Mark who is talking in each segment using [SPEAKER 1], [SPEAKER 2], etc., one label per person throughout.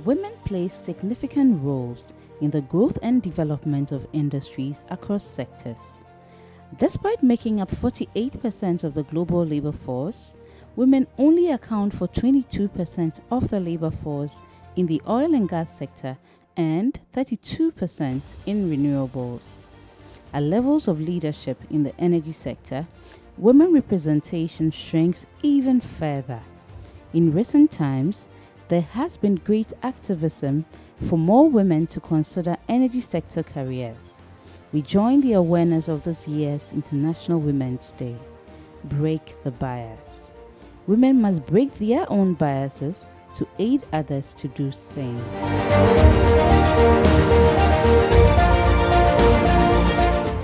[SPEAKER 1] Women play significant roles in the growth and development of industries across sectors. Despite making up 48% of the global labor force, women only account for 22% of the labor force in the oil and gas sector and 32% in renewables. At levels of leadership in the energy sector, women representation shrinks even further. In recent times, there has been great activism for more women to consider energy sector careers. We join the awareness of this year's International Women's Day. Break the bias. Women must break their own biases to aid others to do same.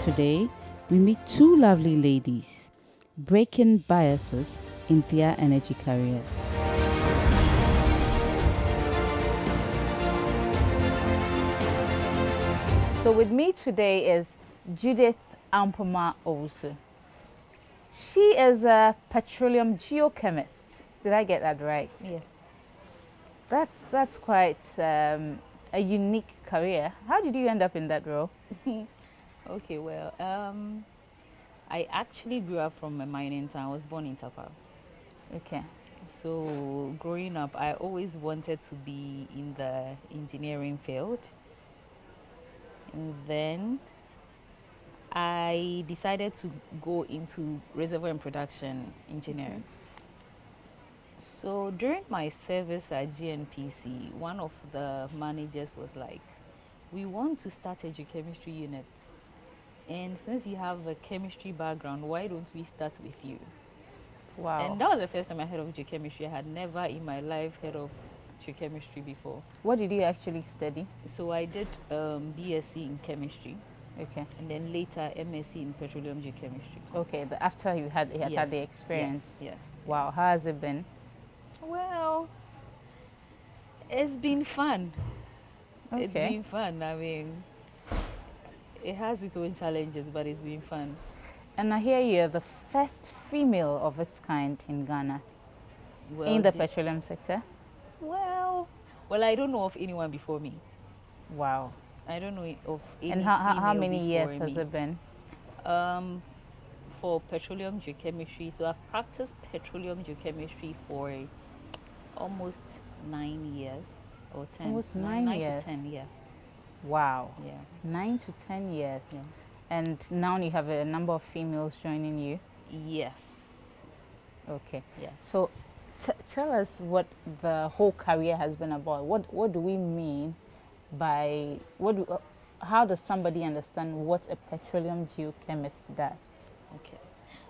[SPEAKER 1] Today, we meet two lovely ladies breaking biases in their energy careers. So with me today is Judith Owusu. She is a petroleum geochemist. Did I get that right?
[SPEAKER 2] Yeah.
[SPEAKER 1] That's quite a unique career. How did you end up in that role?
[SPEAKER 2] Okay, well, I actually grew up from a mining town. I was born in Tapa.
[SPEAKER 1] Okay.
[SPEAKER 2] So growing up, I always wanted to be in the engineering field. And then I decided to go into reservoir and production engineering. So during my service at GNPC, one of the managers was like, we want to start a geochemistry unit. And since you have a chemistry background, why don't we start with you?
[SPEAKER 1] Wow.
[SPEAKER 2] And that was the first time I heard of geochemistry. I had never in my life heard of geochemistry before.
[SPEAKER 1] What did you actually study?
[SPEAKER 2] So I did BSc in chemistry.
[SPEAKER 1] Okay.
[SPEAKER 2] And then later MSc in petroleum geochemistry.
[SPEAKER 1] Okay, after you had the experience.
[SPEAKER 2] Yes.
[SPEAKER 1] Wow, how has it been?
[SPEAKER 2] Well, it's been fun.
[SPEAKER 1] Okay.
[SPEAKER 2] It's been fun. I mean, it has its own challenges, but it's been fun.
[SPEAKER 1] And I hear you're the first female of its kind in Ghana,
[SPEAKER 2] Well,
[SPEAKER 1] in the petroleum sector.
[SPEAKER 2] Well, I don't know of anyone before me.
[SPEAKER 1] Wow.
[SPEAKER 2] I don't know of any.
[SPEAKER 1] And how many years
[SPEAKER 2] before
[SPEAKER 1] has
[SPEAKER 2] me.
[SPEAKER 1] it been?
[SPEAKER 2] For petroleum geochemistry, so I've practiced petroleum geochemistry for almost 9 years or 10.
[SPEAKER 1] Almost 9 years.
[SPEAKER 2] To 10, yeah.
[SPEAKER 1] Wow.
[SPEAKER 2] Yeah.
[SPEAKER 1] 9 to 10 years.
[SPEAKER 2] Yeah.
[SPEAKER 1] And now you have a number of females joining you.
[SPEAKER 2] Yes.
[SPEAKER 1] Okay.
[SPEAKER 2] Yes.
[SPEAKER 1] So tell us what the whole career has been about. What do we mean by how does somebody understand what a petroleum geochemist does?
[SPEAKER 2] Okay.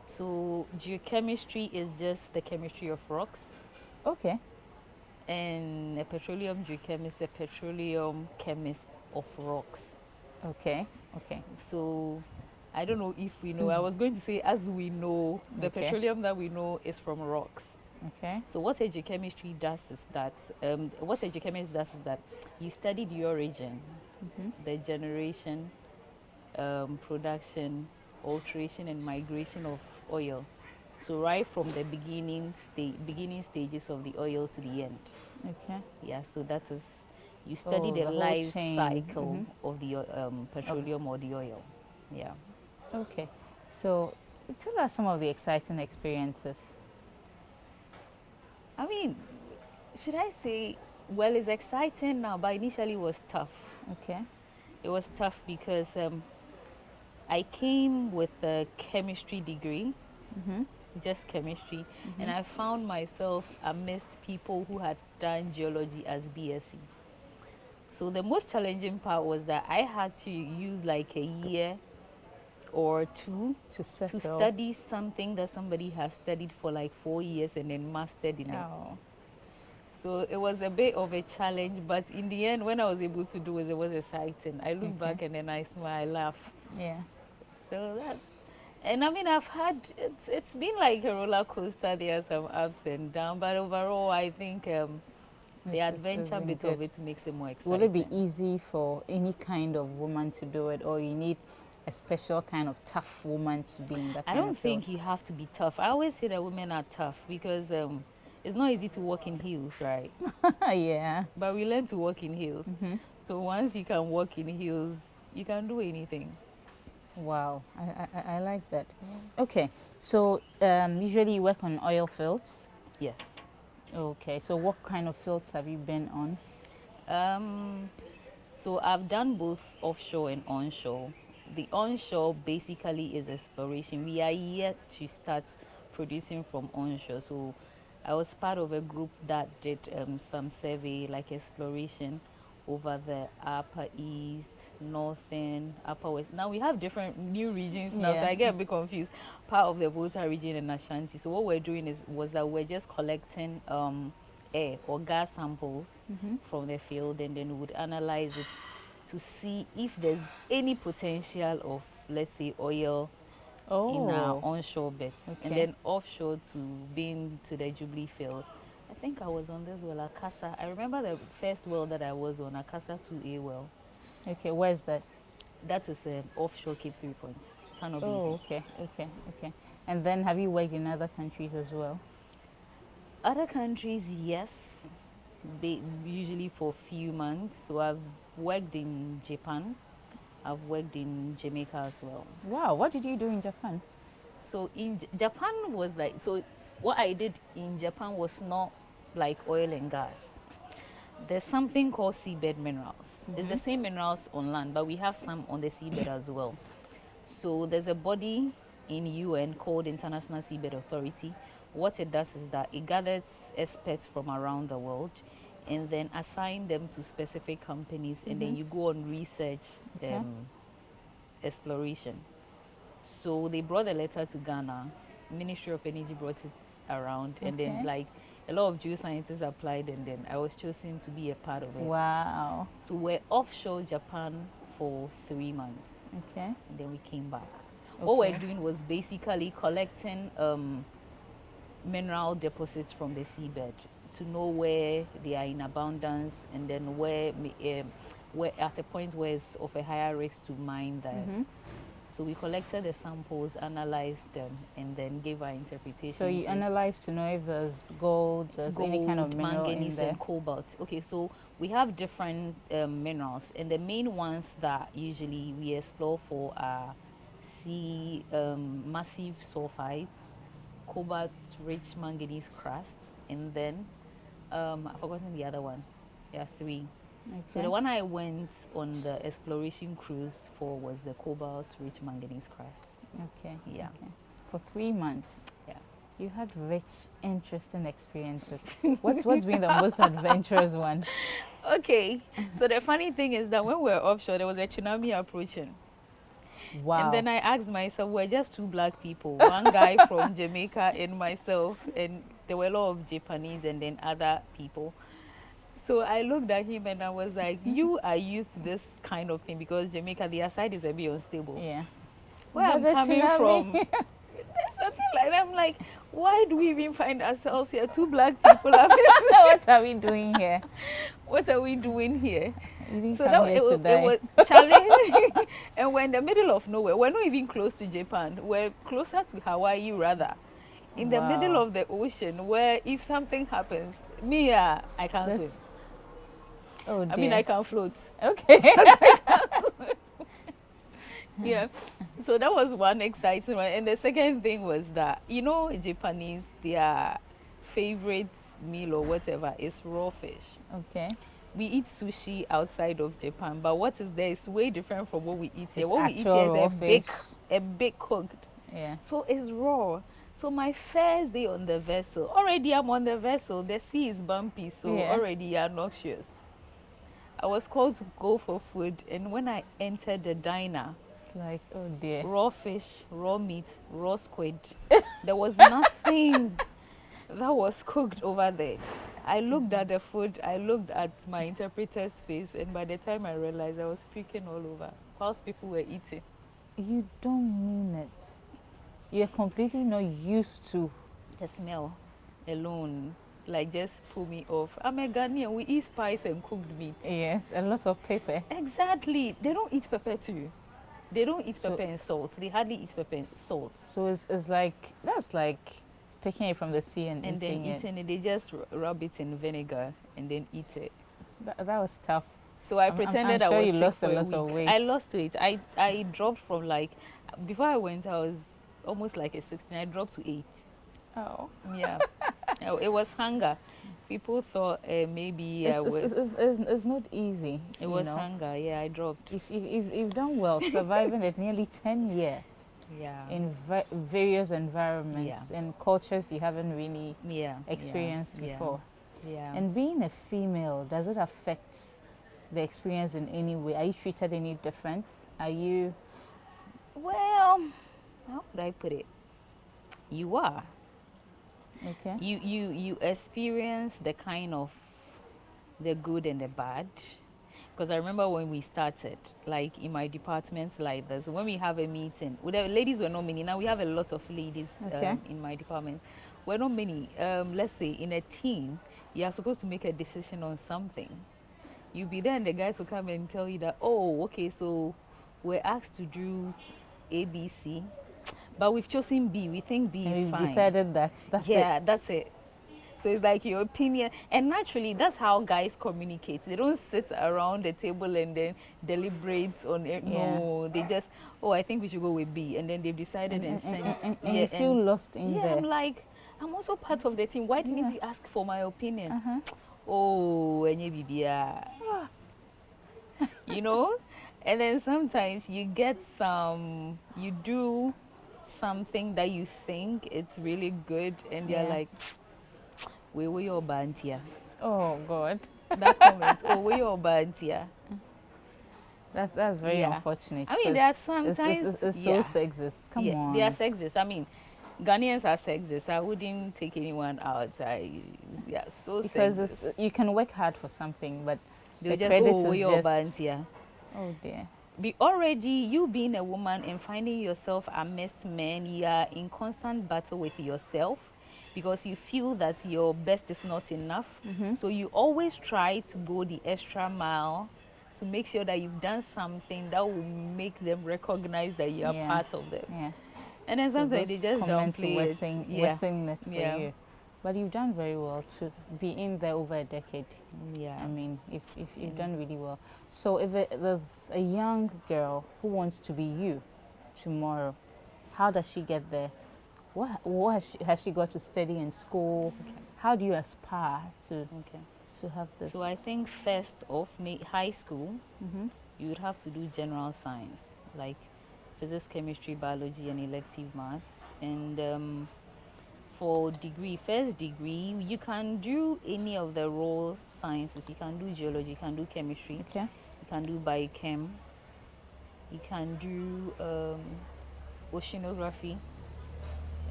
[SPEAKER 2] So geochemistry is just the chemistry of rocks.
[SPEAKER 1] Okay.
[SPEAKER 2] And a petroleum geochemist, a petroleum chemist of rocks.
[SPEAKER 1] Okay. Okay.
[SPEAKER 2] So I don't know if we know. I was going to say, as we know, the petroleum that we know is from rocks.
[SPEAKER 1] Okay.
[SPEAKER 2] So what a geochemistry does is that, you study the origin, the generation, production, alteration, and migration of oil. So right from the beginning stages of the oil to the end.
[SPEAKER 1] Okay.
[SPEAKER 2] Yeah. So that is, you study the life cycle of the petroleum or the oil. Yeah.
[SPEAKER 1] Okay. So tell us some of the exciting experiences.
[SPEAKER 2] I mean, should I say, well, it's exciting now, but initially it was tough.
[SPEAKER 1] Okay.
[SPEAKER 2] It was tough because I came with a chemistry degree, just chemistry, and I found myself amidst people who had done geology as BSc. So the most challenging part was that I had to use like a year or two to study something that somebody has studied for like 4 years and then mastered in it. So it was a bit of a challenge, but in the end, when I was able to do it, it was exciting. I look back and then I smile, I laugh.
[SPEAKER 1] Yeah.
[SPEAKER 2] So that, and I mean, it's been like a roller coaster. There are some ups and downs, but overall, I think the adventure bit of it makes it more exciting.
[SPEAKER 1] Will it be easy for any kind of woman to do it, or you need a special kind of tough woman to be in that kind of field?
[SPEAKER 2] I don't think you have to be tough. I always say that women are tough because it's not easy to walk in heels, right?
[SPEAKER 1] Yeah.
[SPEAKER 2] But we learn to walk in heels. So once you can walk in heels, you can do anything.
[SPEAKER 1] Wow, I like that. Okay, so usually you work on oil fields.
[SPEAKER 2] Yes.
[SPEAKER 1] Okay, so what kind of fields have you been on?
[SPEAKER 2] So I've done both offshore and onshore. The onshore basically is exploration. We are yet to start producing from onshore. So I was part of a group that did some survey, like exploration, over the Upper East, Northern, Upper West. Now we have different new regions now, so I get a bit confused. Part of the Volta region and Ashanti. So what we're doing was that we're just collecting air or gas samples from the field, and then we would analyze it to see if there's any potential of, let's say, oil in our onshore beds. And then offshore to being to the Jubilee field. I think I was on this well, Akasa. I remember the first well that I was on, Akasa 2A well.
[SPEAKER 1] Okay, where's that?
[SPEAKER 2] That is offshore Cape 3 Point.
[SPEAKER 1] Oh, okay. And then have you worked in other countries as well?
[SPEAKER 2] Other countries, yes. Usually for a few months. So I've worked in Japan. I've worked in Jamaica as well.
[SPEAKER 1] Wow, what did you do in Japan?
[SPEAKER 2] So in Japan was like, so what I did in Japan was not like oil and gas. There's something called seabed minerals. It's the same minerals on land, but we have some on the seabed as well. So there's a body in UN called International Seabed Authority. What it does is that it gathers experts from around the world and then assign them to specific companies, and then you go on research exploration. So they brought a letter to Ghana. Ministry of Energy brought it around, and then like a lot of geoscientists applied, and then I was chosen to be a part of it.
[SPEAKER 1] Wow.
[SPEAKER 2] So we're offshore Japan for 3 months.
[SPEAKER 1] Okay.
[SPEAKER 2] And then we came back. What we're doing was basically collecting mineral deposits from the seabed to know where they are in abundance, and then where at a point where it's of a higher risk to mine them. So we collected the samples, analyzed them, and then gave our interpretation.
[SPEAKER 1] So you analyzed to know if there's gold, any kind of mineral
[SPEAKER 2] manganese,
[SPEAKER 1] in there.
[SPEAKER 2] and cobalt. Okay, so we have different minerals, and the main ones that usually we explore for are massive sulfides, cobalt-rich manganese crusts, and then I've forgotten the other one. There are 3. Okay. So the one I went on the exploration cruise for was the cobalt-rich manganese crust.
[SPEAKER 1] Okay.
[SPEAKER 2] Yeah.
[SPEAKER 1] Okay. For 3 months.
[SPEAKER 2] Yeah.
[SPEAKER 1] You had rich, interesting experiences. What's been the most adventurous one?
[SPEAKER 2] Okay. So the funny thing is that when we were offshore, there was a tsunami approaching.
[SPEAKER 1] Wow.
[SPEAKER 2] And then I asked myself, we're just 2 black people, one guy from Jamaica and myself, and there were a lot of Japanese and then other people. So I looked at him and I was like, you are used to this kind of thing, because Jamaica, their side is a bit unstable.
[SPEAKER 1] Yeah.
[SPEAKER 2] Where I'm coming from, there's something like that. I'm like, why do we even find ourselves here? 2 black people.
[SPEAKER 1] What are we doing here?
[SPEAKER 2] What are we doing here?
[SPEAKER 1] So that it
[SPEAKER 2] was challenging. And we're in the middle of nowhere. We're not even close to Japan. We're closer to Hawaii, rather. In the middle of the ocean, where if something happens, I can't swim.
[SPEAKER 1] Oh dear.
[SPEAKER 2] I mean, I can float.
[SPEAKER 1] Okay.
[SPEAKER 2] Yeah. So that was one exciting one. And the second thing was that, Japanese, their favorite meal or whatever is raw fish.
[SPEAKER 1] Okay.
[SPEAKER 2] We eat sushi outside of Japan, but what is there is way different from what we eat here.
[SPEAKER 1] It's
[SPEAKER 2] What we eat here is
[SPEAKER 1] a
[SPEAKER 2] big cooked.
[SPEAKER 1] Yeah.
[SPEAKER 2] So it's raw. So my first day on the vessel, already I'm on the vessel. The sea is bumpy, so already you're noxious. I was called to go for food, and when I entered the diner,
[SPEAKER 1] it's like, oh dear.
[SPEAKER 2] Raw fish, raw meat, raw squid. There was nothing that was cooked over there. I looked at the food, I looked at my interpreter's face, and by the time I realized, I was puking all over whilst people were eating.
[SPEAKER 1] You don't mean it. You're completely not used to
[SPEAKER 2] the smell alone. Like, just pull me off. I'm a Ghanaian. We eat spice and cooked meat.
[SPEAKER 1] Yes, a lot of pepper.
[SPEAKER 2] Exactly. They don't eat pepper too. They don't eat pepper and salt. They hardly eat pepper and salt.
[SPEAKER 1] So it's like, that's like
[SPEAKER 3] picking it from the sea and
[SPEAKER 2] then
[SPEAKER 3] eating
[SPEAKER 2] eating it. They just rub it in vinegar and then eat it.
[SPEAKER 3] That was tough.
[SPEAKER 2] So I pretended
[SPEAKER 3] I'm sure
[SPEAKER 2] I was
[SPEAKER 3] you
[SPEAKER 2] sick
[SPEAKER 3] lost
[SPEAKER 2] for
[SPEAKER 3] a lot
[SPEAKER 2] week.
[SPEAKER 3] of weight.
[SPEAKER 2] I lost weight. I dropped from like, before I went, I was almost like a 16. I dropped to 8.
[SPEAKER 3] Oh.
[SPEAKER 2] Yeah. It was hunger. People thought maybe
[SPEAKER 3] it's not easy.
[SPEAKER 2] It was hunger. Yeah, I dropped.
[SPEAKER 3] You've done well surviving it nearly 10 years.
[SPEAKER 2] Yeah.
[SPEAKER 3] In various environments and cultures you haven't really experienced before.
[SPEAKER 2] Yeah.
[SPEAKER 3] And being a female, does it affect the experience in any way? Are you treated any different? Are you?
[SPEAKER 2] Well, how would I put it? You are.
[SPEAKER 3] Okay.
[SPEAKER 2] You experience the kind of the good and the bad. Because I remember when we started, like in my departments like this, when we have a meeting, the ladies were not many. Now we have a lot of ladies in my department. We're not many. Let's say in a team, you are supposed to make a decision on something. You'll be there and the guys will come and tell you that, oh, okay, so we're asked to do A, B, C, but we've chosen B. We think B is fine.
[SPEAKER 3] We've decided that's it.
[SPEAKER 2] That's it. So it's like your opinion. And naturally, that's how guys communicate. They don't sit around the table and then deliberate on it. No, they just, oh, I think we should go with B. And then they've decided and sent.
[SPEAKER 3] And you feel lost in there.
[SPEAKER 2] I'm like, I'm also part of the team. Why didn't you ask for my opinion? Oh, you know? And then sometimes you get you do something that you think it's really good and you're like, we were your bantia.
[SPEAKER 3] Oh God.
[SPEAKER 2] That comment, oh, we your bantia.
[SPEAKER 3] That's very unfortunate.
[SPEAKER 2] I mean, there are sometimes
[SPEAKER 3] it's so sexist. Come on.
[SPEAKER 2] They are sexist. I mean, Ghanaians are sexist. I wouldn't take anyone out. So
[SPEAKER 3] because
[SPEAKER 2] sexist.
[SPEAKER 3] You can work hard for something, but
[SPEAKER 2] they just
[SPEAKER 3] your
[SPEAKER 2] bantia.
[SPEAKER 3] Oh dear.
[SPEAKER 2] You being a woman and finding yourself amidst men, you are in constant battle with yourself because you feel that your best is not enough. So you always try to go the extra mile to make sure that you've done something that will make them recognize that you are part of them.
[SPEAKER 3] Yeah.
[SPEAKER 2] And then sometimes they just downplay it.
[SPEAKER 3] Wessing it for you. But you've done very well to be in there over a decade.
[SPEAKER 2] Yeah.
[SPEAKER 3] I mean, if you've done really well. So if there's a young girl who wants to be you tomorrow, how does she get there? What has she got to study in school? How do you aspire to have this?
[SPEAKER 2] So I think first off, high school, you would have to do general science, like physics, chemistry, biology, and elective maths. And for first degree, you can do any of the raw sciences. You can do geology, you can do chemistry, you can do biochem, you can do oceanography,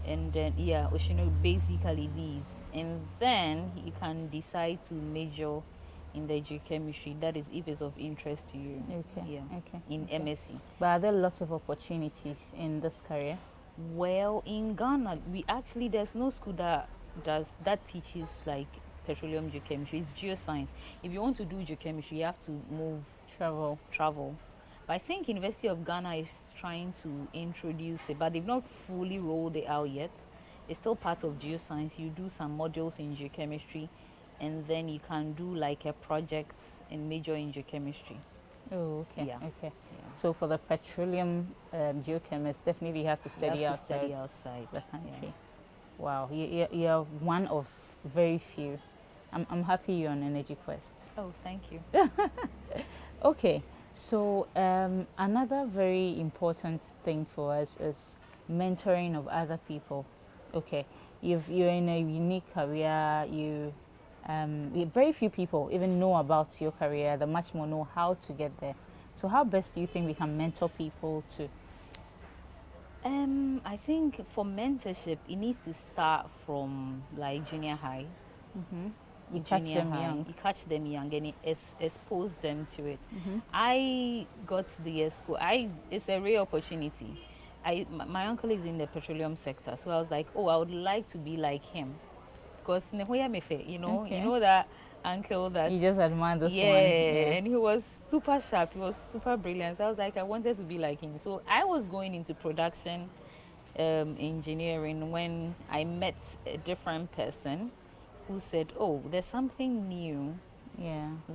[SPEAKER 2] and then basically these. And then you can decide to major in the geochemistry. That is if it's of interest to you. In MSc.
[SPEAKER 3] But are there lots of opportunities in this career?
[SPEAKER 2] Well, in Ghana, there's no school that teaches like petroleum geochemistry. It's geoscience. If you want to do geochemistry, you have to travel. But I think University of Ghana is trying to introduce it, but they've not fully rolled it out yet. It's still part of geoscience. You do some modules in geochemistry, and then you can do like a project and major in geochemistry.
[SPEAKER 3] Oh, okay. Okay. So for the petroleum geochemist, definitely you have to study outside the country. Wow, you're one of very few. I'm happy you're on Energy Quest.
[SPEAKER 2] Oh, thank you.
[SPEAKER 3] Okay, so another very important thing for us is mentoring of other people. Okay, you're in a unique career. Very few people even know about your career. They much more know how to get there. So how best do you think we can mentor people to?
[SPEAKER 2] I think for mentorship, it needs to start from like junior high.
[SPEAKER 3] You catch them young.
[SPEAKER 2] You catch them young and expose them to it. I got the it's a rare opportunity. My uncle is in the petroleum sector, so I was like, oh, I would like to be like him. Because you know that uncle that
[SPEAKER 3] you just admire this one.
[SPEAKER 2] And he was super sharp, he was super brilliant. So I was like, I wanted to be like him. So I was going into production engineering when I met a different person who said, oh, there's something new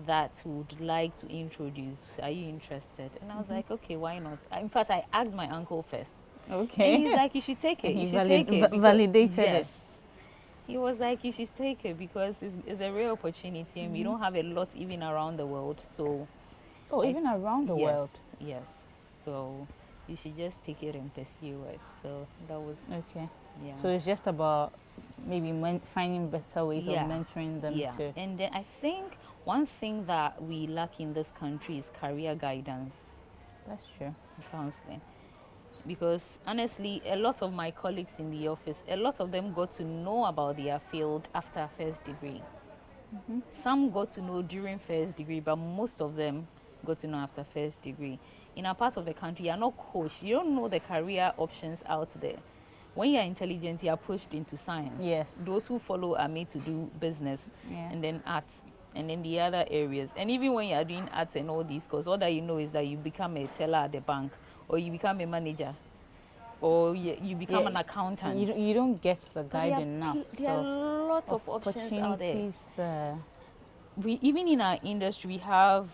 [SPEAKER 2] that would like to introduce. Are you interested? And I was like, okay, why not? In fact, I asked my uncle first.
[SPEAKER 3] Okay.
[SPEAKER 2] And he's like, you should take it.
[SPEAKER 3] And
[SPEAKER 2] you
[SPEAKER 3] he
[SPEAKER 2] should take it.
[SPEAKER 3] Validated
[SPEAKER 2] yes.
[SPEAKER 3] it.
[SPEAKER 2] He was like, you should take it because it's a real opportunity and we don't have a lot even around the world. So,
[SPEAKER 3] even around the world?
[SPEAKER 2] Yes. So, you should just take it and pursue it. So, that was...
[SPEAKER 3] Okay.
[SPEAKER 2] Yeah.
[SPEAKER 3] So, it's just about maybe finding better ways of mentoring them too.
[SPEAKER 2] And then I think one thing that we lack in this country is career guidance.
[SPEAKER 3] That's true.
[SPEAKER 2] Counseling. Because honestly, a lot of my colleagues in the office, a lot of them got to know about their field after first degree. Some got to know during first degree, but most of them got to know after first degree. In our part of the country, you're not coached. You don't know the career options out there. When you're intelligent, you're pushed into science.
[SPEAKER 3] Yes.
[SPEAKER 2] Those who follow are made to do business and then arts and then the other areas. And even when you're doing arts and all these courses, all that you know is that you become a teller at the bank, or you become a manager, or you become an accountant.
[SPEAKER 3] You don't get the guide enough.
[SPEAKER 2] There are lots of options out there. Even in our industry, we have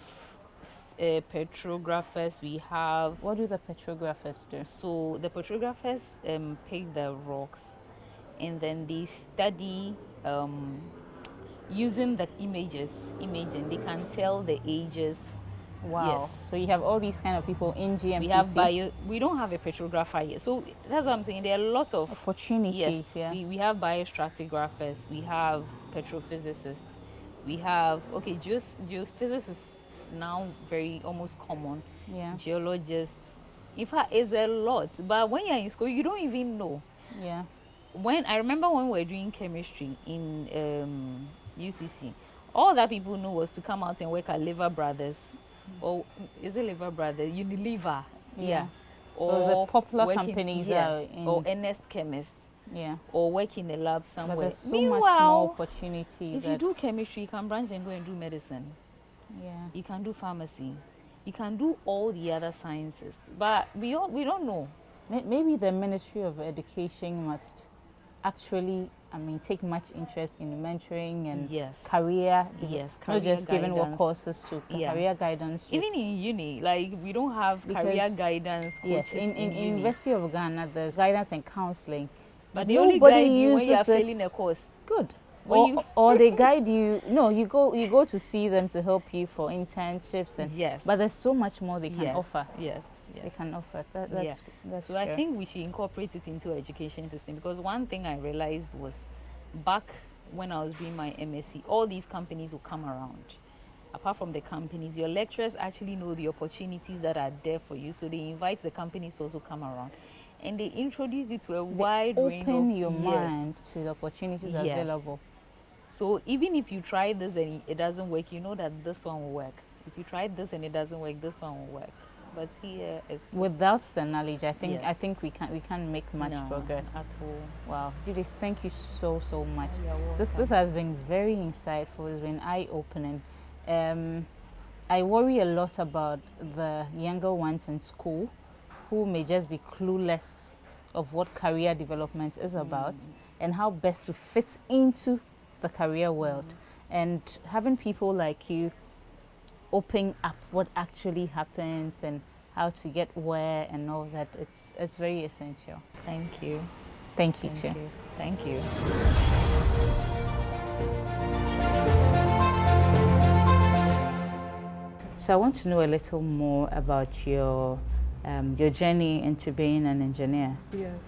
[SPEAKER 2] petrographers, we have...
[SPEAKER 3] What do the petrographers do?
[SPEAKER 2] So the petrographers pick the rocks and then they study using the imaging. They can tell the ages.
[SPEAKER 3] Wow.
[SPEAKER 2] Yes.
[SPEAKER 3] So you have all these kind of people in GNPC.
[SPEAKER 2] We have we don't have a petrographer yet. So that's what I'm saying. There are lots of
[SPEAKER 3] opportunities.
[SPEAKER 2] Yes. We have biostratigraphers, we have petrophysicists, we have geophysicists now very almost common.
[SPEAKER 3] Yeah.
[SPEAKER 2] Geologists. In fact, it's a lot. But when you're in school, you don't even know.
[SPEAKER 3] Yeah.
[SPEAKER 2] When I remember when we were doing chemistry in UCC, all that people knew was to come out and work at Lever Brothers. Or is it Lever Brothers? Unilever.
[SPEAKER 3] Yeah.
[SPEAKER 2] Or
[SPEAKER 3] the popular companies
[SPEAKER 2] or Ernest Chemist.
[SPEAKER 3] Yeah.
[SPEAKER 2] Or work in a lab somewhere.
[SPEAKER 3] But there's so much more opportunity.
[SPEAKER 2] If you do chemistry, you can branch and go and do medicine.
[SPEAKER 3] Yeah.
[SPEAKER 2] You can do pharmacy. You can do all the other sciences. But we don't know.
[SPEAKER 3] Maybe the Ministry of Education must actually, take much interest in mentoring and career. Not just giving what courses to career guidance.
[SPEAKER 2] Even in uni, like we don't have career guidance coaches.
[SPEAKER 3] Yes, in University of Ghana, there's guidance and counseling.
[SPEAKER 2] But they only guide you when you are failing a course.
[SPEAKER 3] Good. Or they guide you. No, you go to see them to help you for internships and but there's so much more they can offer.
[SPEAKER 2] Yes.
[SPEAKER 3] They can offer. That's
[SPEAKER 2] so I think we should incorporate it into our education system, because one thing I realized was back when I was doing my MSc, all these companies will come around. Apart from the companies, your lecturers actually know the opportunities that are there for you, so they invite the companies to also come around. And they introduce you to a wide range of...
[SPEAKER 3] Open your mind to the opportunities available.
[SPEAKER 2] So even if you try this and it doesn't work, you know that this one will work. If you try this and it doesn't work, this one will work. But here is...
[SPEAKER 3] Without the knowledge, I think we can't make much progress.
[SPEAKER 2] At all.
[SPEAKER 3] Wow. Judith, thank you so much.
[SPEAKER 2] This
[SPEAKER 3] has been very insightful. It's been eye-opening. I worry a lot about the younger ones in school who may just be clueless of what career development is about and how best to fit into the career world. And having people like you open up what actually happens and how to get where and all that, it's very essential.
[SPEAKER 2] Thank you.
[SPEAKER 3] Thank you too.
[SPEAKER 2] Thank you.
[SPEAKER 3] So I want to know a little more about your journey into being an engineer.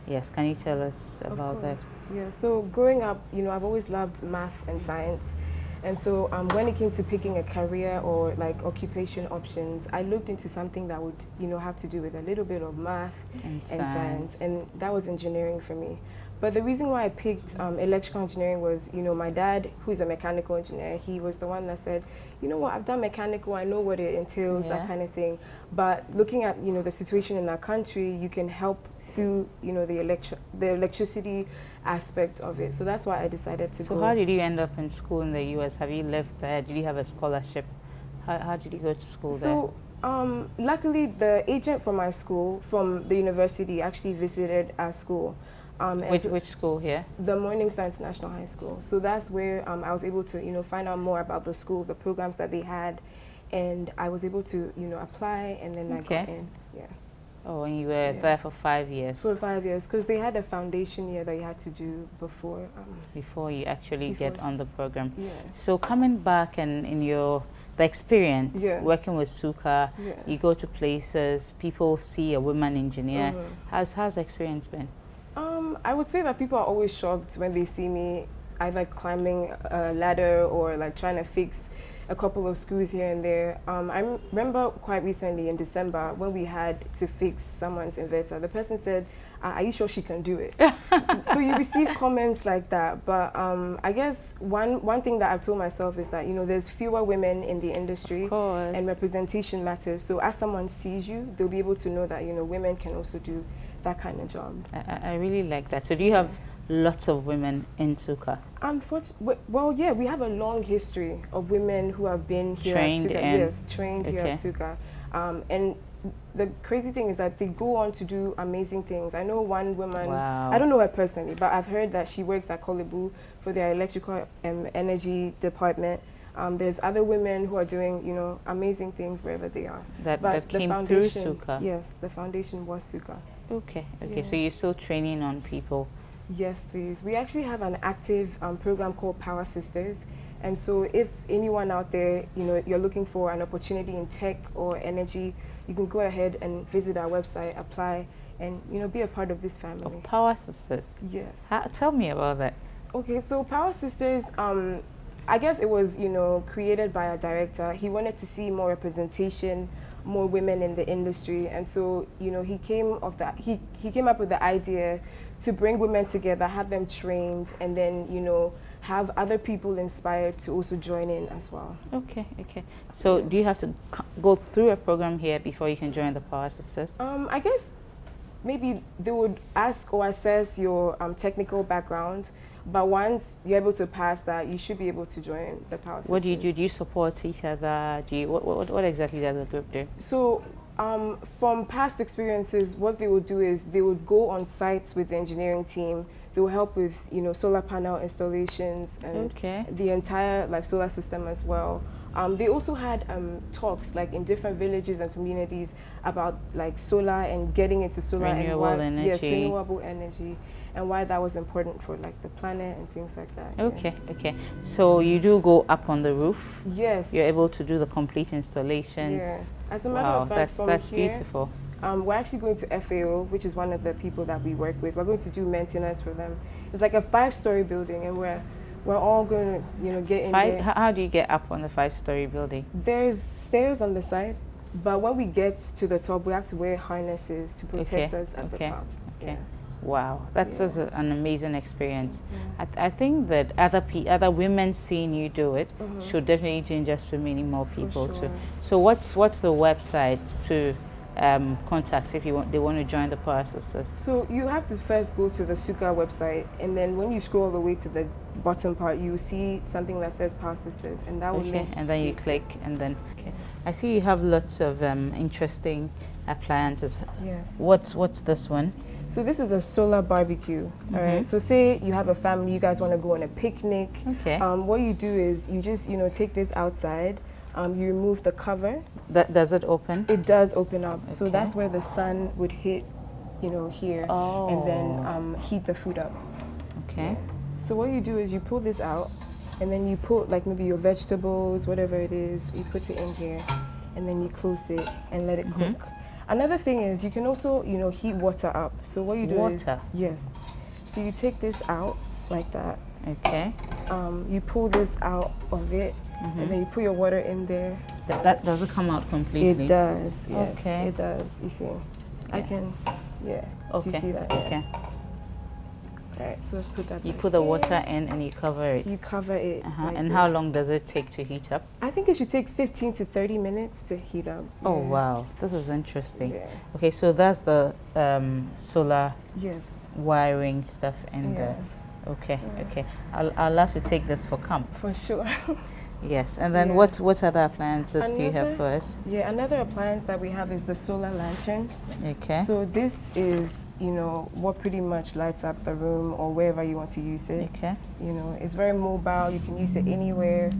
[SPEAKER 3] Yes, can you tell us about that?
[SPEAKER 4] Yeah, so growing up, I've always loved math and science. And so when it came to picking a career or like occupation options, I looked into something that would, have to do with a little bit of math and science. And that was engineering for me. But the reason why I picked electrical engineering was, my dad, who is a mechanical engineer, he was the one that said, you know what, I've done mechanical, I know what it entails, that kind of thing. But looking at, the situation in our country, you can help through, the electricity aspect of it. So that's why I decided to go.
[SPEAKER 3] So how did you end up in school in the US? Have you lived there? Did you have a scholarship? How did you go to school there?
[SPEAKER 4] So Luckily, the agent from my school, from the university, actually visited our school.
[SPEAKER 3] Which school here?
[SPEAKER 4] The Morningstar International High School. So that's where I was able to, find out more about the school, the programs that they had, and I was able to, apply, and then I got in. Yeah.
[SPEAKER 3] Oh, and you were there for 5 years?
[SPEAKER 4] For 5 years, because they had a foundation year that you had to do before.
[SPEAKER 3] Before you actually get on the program.
[SPEAKER 4] Yeah.
[SPEAKER 3] So coming back and in the experience, working with SUKA, you go to places, people see a woman engineer. How's the experience been?
[SPEAKER 4] I would say that people are always shocked when they see me either climbing a ladder or like trying to fix a couple of screws here and there. I remember quite recently in December when we had to fix someone's inverter. The person said, are you sure she can do it? So you receive comments like that. But I guess one thing that I've told myself is that, there's fewer women in the industry and representation matters. So as someone sees you, they'll be able to know that, women can also do that kind of job.
[SPEAKER 3] I really like that. So do you have lots of women in SUKA?
[SPEAKER 4] Well, yeah, we have a long history of women who have been here at SUKA. Yes, trained here at SUKA. And the crazy thing is that they go on to do amazing things. I know one woman, I don't know her personally, but I've heard that she works at Kolebu for their electrical energy department. There's other women who are doing, amazing things wherever they are.
[SPEAKER 3] That came through SUKA?
[SPEAKER 4] Yes, the foundation was SUKA.
[SPEAKER 3] Okay, so you're still training on people?
[SPEAKER 4] Yes, please. We actually have an active program called Power Sisters. And so if anyone out there, you're looking for an opportunity in tech or energy, you can go ahead and visit our website, apply, and, be a part of this family.
[SPEAKER 3] Of Power Sisters?
[SPEAKER 4] Yes.
[SPEAKER 3] Tell me about that.
[SPEAKER 4] Okay, so Power Sisters, I guess it was, created by our director. He wanted to see more representation, more women in the industry, and so he came up with the idea to bring women together, have them trained, and then have other people inspired to also join in as well. Okay.
[SPEAKER 3] So do you have to go through a program here before you can join the Power Sisters?
[SPEAKER 4] I guess maybe they would ask or assess your technical background. But once you're able to pass that, you should be able to join the Power Sisters.
[SPEAKER 3] What do you do? Do you support each other? What exactly does the group do?
[SPEAKER 4] So from past experiences, what they would do is they would go on sites with the engineering team. They will help with solar panel installations and the entire solar system as well. They also had talks in different villages and communities about solar and getting into solar
[SPEAKER 3] renewable energy.
[SPEAKER 4] Yes, renewable energy. And why that was important for the planet and things like that.
[SPEAKER 3] Okay. So you do go up on the roof?
[SPEAKER 4] Yes.
[SPEAKER 3] You're able to do the complete installations?
[SPEAKER 4] Yeah. As a matter of fact,
[SPEAKER 3] that's beautiful.
[SPEAKER 4] We're actually going to FAO, which is one of the people that we work with. We're going to do maintenance for them. It's like a 5-story building, and we're all going to get in there.
[SPEAKER 3] How do you get up on the 5-story building?
[SPEAKER 4] There's stairs on the side, but when we get to the top, we have to wear harnesses to protect us at the top.
[SPEAKER 3] Okay. Wow, that's an amazing experience. I think that other women seeing you do it should definitely ginger so many more people too. So what's the website to contact if they want to join the Power Sisters?
[SPEAKER 4] So you have to first go to the SUKA website, and then when you scroll all the way to the bottom part, you will see something that says Power Sisters, and that will
[SPEAKER 3] and then you click, and then I see you have lots of interesting appliances.
[SPEAKER 4] Yes.
[SPEAKER 3] What's this one?
[SPEAKER 4] So this is a solar barbecue. All right. So say you have a family, you guys want to go on a picnic. What you do is you just take this outside. You remove the cover.
[SPEAKER 3] Does it open?
[SPEAKER 4] It does open up. So that's where the sun would hit, here, and then heat the food up.
[SPEAKER 3] Okay.
[SPEAKER 4] So what you do is you pull this out, and then you put maybe your vegetables, whatever it is, you put it in here, and then you close it and let it cook. Another thing is you can also, heat water up. So what you do is... Yes. So you take this out like that.
[SPEAKER 3] Okay.
[SPEAKER 4] You pull this out of it, and then you put your water in there.
[SPEAKER 3] That does it come out completely?
[SPEAKER 4] It does, yes. It does, you see. I can,
[SPEAKER 3] Okay.
[SPEAKER 4] Do you see that?
[SPEAKER 3] Okay.
[SPEAKER 4] Alright, so let's put that
[SPEAKER 3] You put the water in and you cover it?
[SPEAKER 4] You cover it.
[SPEAKER 3] And how long does it take to heat up?
[SPEAKER 4] I think it should take 15 to 30 minutes to heat up.
[SPEAKER 3] Oh, wow. This is interesting.
[SPEAKER 4] Yeah.
[SPEAKER 3] Okay, so that's the solar wiring stuff in there. Okay. I'll have to take this for camp.
[SPEAKER 4] For sure.
[SPEAKER 3] Yes, and then what other appliances do you have for us?
[SPEAKER 4] Yeah, another appliance that we have is the solar lantern.
[SPEAKER 3] Okay.
[SPEAKER 4] So this is, you know, what pretty much lights up the room or wherever you want to use it.
[SPEAKER 3] Okay.
[SPEAKER 4] You know, it's very mobile. You can use it anywhere.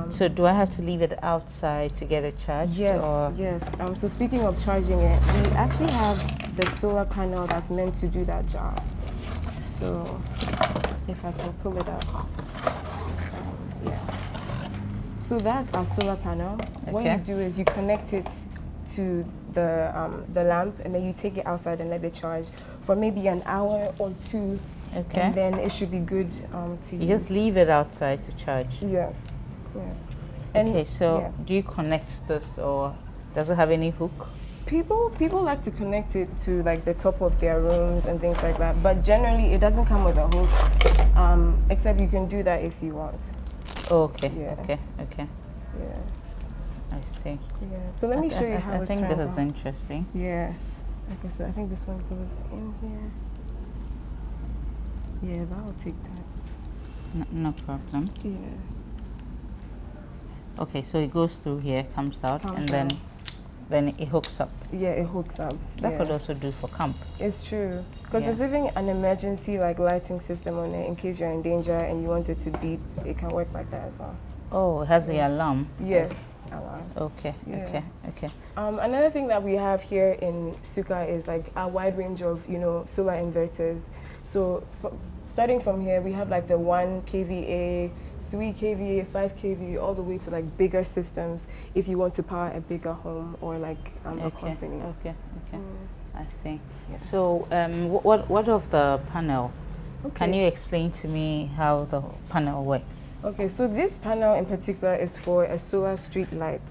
[SPEAKER 3] So do I have to leave it outside to get it charged?
[SPEAKER 4] Yes,
[SPEAKER 3] or?
[SPEAKER 4] yes. So speaking of charging it, we actually have the solar panel that's meant to do that job. So if I can pull it up. Yeah. So that's our solar panel.
[SPEAKER 3] Okay.
[SPEAKER 4] What you do is you connect it to the lamp, and then you take it outside and let it charge for maybe an hour or two.
[SPEAKER 3] Okay.
[SPEAKER 4] And then it should be good to use.
[SPEAKER 3] You just leave it outside to charge?
[SPEAKER 4] Yes. Yeah. And
[SPEAKER 3] okay, so do you connect this, or does it have any hook?
[SPEAKER 4] People like to connect it to like the top of their rooms and things like that, but generally it doesn't come with a hook, except you can do that if you want.
[SPEAKER 3] Oh, okay.
[SPEAKER 4] Yeah.
[SPEAKER 3] Okay. Okay.
[SPEAKER 4] Yeah.
[SPEAKER 3] I see.
[SPEAKER 4] Yeah. So let me show you how
[SPEAKER 3] I
[SPEAKER 4] it
[SPEAKER 3] think
[SPEAKER 4] turns
[SPEAKER 3] this is
[SPEAKER 4] out.
[SPEAKER 3] interesting.
[SPEAKER 4] Yeah. Okay, so I think this one goes in here. Yeah, that will take time.
[SPEAKER 3] No problem.
[SPEAKER 4] Yeah.
[SPEAKER 3] Okay, so it goes through here, comes out, and
[SPEAKER 4] out.
[SPEAKER 3] then it hooks up.
[SPEAKER 4] Yeah, it hooks up.
[SPEAKER 3] That could also do for camp.
[SPEAKER 4] It's true. Because there's even an emergency like lighting system on it in case you're in danger and you want it to beep. It can work like that as well.
[SPEAKER 3] Oh, it has the alarm.
[SPEAKER 4] Yes, alarm.
[SPEAKER 3] Okay,
[SPEAKER 4] Yeah.
[SPEAKER 3] okay.
[SPEAKER 4] Another thing that we have here in SUKA is like a wide range of, you know, solar inverters. So starting from here, we have like the 1 kVA, 3 kVA, 5 kVA, all the way to like bigger systems if you want to power a bigger home or like a company.
[SPEAKER 3] Okay. I see.
[SPEAKER 4] Yeah.
[SPEAKER 3] So what of the panel?
[SPEAKER 4] Okay.
[SPEAKER 3] Can you explain to me how the panel works?
[SPEAKER 4] Okay, so this panel in particular is for a solar street light.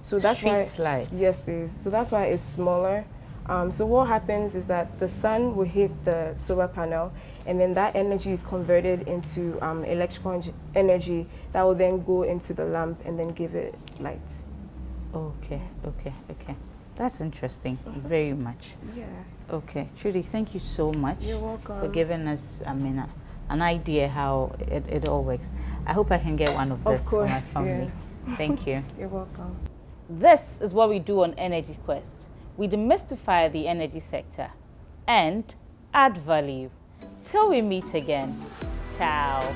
[SPEAKER 4] So that's why.
[SPEAKER 3] Street light.
[SPEAKER 4] Yes, please. So that's why it's smaller. So what happens is that the sun will hit the solar panel, and then that energy is converted into electrical energy that will then go into the lamp and then give it light.
[SPEAKER 3] Okay. That's interesting, very much.
[SPEAKER 4] Yeah.
[SPEAKER 3] Okay, Trudy, thank you so much.
[SPEAKER 4] You're welcome.
[SPEAKER 3] For giving us, an idea how it all works. I hope I can get one of this for my family.
[SPEAKER 4] Yeah.
[SPEAKER 3] Thank you.
[SPEAKER 4] You're welcome.
[SPEAKER 3] This is what we do on Energy Quest. We demystify the energy sector and add value. Till we meet again. Ciao.